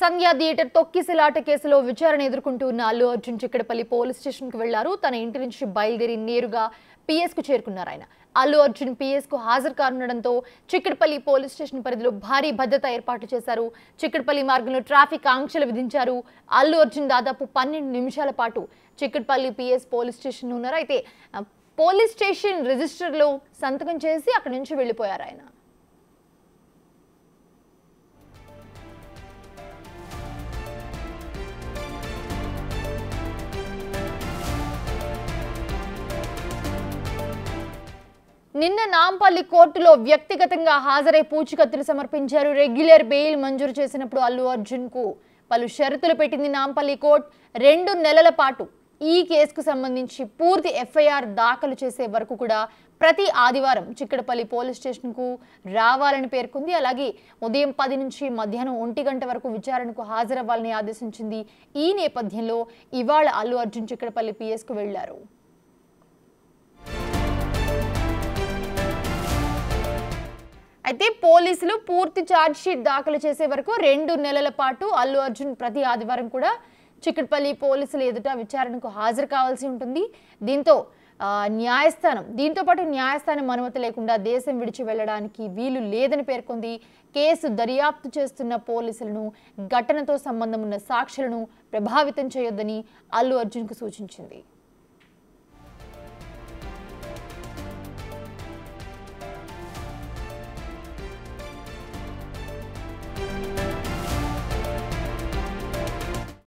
సంధ్య theatre తొక్కిసలాట కేసులో విచారణ ఎదుర్కొంటున్న అల్లు అర్జున్ చిక్కడపల్లి పోలీస్ స్టేషన్ కు వెళ్లారు. తన ఇంటి నుంచి బయలుదేరి నేరుగా పిఎస్ కు చేరుకున్నారు. ఆయన అల్లు అర్జున్ పిఎస్ కు హాజరు కానుండడంతో చిక్కడపల్లి పోలీస్ స్టేషన్ పరిధిలో భారీ భద్రత ఏర్పాటు చేశారు. చిక్కడపల్లి మార్గంలో ట్రాఫిక్ ఆంక్షలు విధించారు. అల్లు అర్జున్ దాదాపు 12 నిమిషాల పాటు చిక్కడపల్లి పిఎస్ పోలీస్ స్టేషన్ ఉన్నారు. అయితే పోలీస్ స్టేషన్ రిజిస్టర్ లో సంతకం చేసి అక్కడి నుంచి వెళ్లిపోయారు ఆయన. నిన్న నాంపల్లి కోర్టులో వ్యక్తిగతంగా హాజరై పూచికత్తులు సమర్పించారు. రెగ్యులర్ బెయిల్ మంజూరు చేసినప్పుడు అల్లు అర్జున్ కు పలు షరతులు పెట్టింది నాంపల్లి కోర్టు. 2 నెలల పాటు ఈ కేసుకు సంబంధించి పూర్తి ఎఫ్ఐఆర్ దాఖలు చేసే వరకు కూడా ప్రతి ఆదివారం చిక్కడపల్లి పోలీస్ స్టేషన్ కు రావాలని పేర్కొంది. అలాగే ఉదయం 10 నుంచి మధ్యాహ్నం 1 గంట వరకు విచారణకు హాజరవ్వాలని ఆదేశించింది. ఈ నేపథ్యంలో ఇవాళ అల్లు అర్జున్ చిక్కడపల్లి పిఎస్ కు వెళ్లారు. అయితే పోలీసులు పూర్తి ఛార్జ్ షీట్ దాఖలు చేసే వరకు 2 నెలల పాటు అల్లు అర్జున్ ప్రతి ఆదివారం కూడా చిక్కడపల్లి పోలీసుల ఎదుట విచారణకు హాజరు కావాల్సి ఉంటుంది. దీంతో పాటు న్యాయస్థానం అనుమతి లేకుండా దేశం విడిచి వెళ్లడానికి వీలు లేదని పేర్కొంది. కేసు దర్యాప్తు చేస్తున్న పోలీసులను ఘటనతో సంబంధం ఉన్న సాక్షులను ప్రభావితం చేయొద్దని అల్లు అర్జున్కు సూచించింది.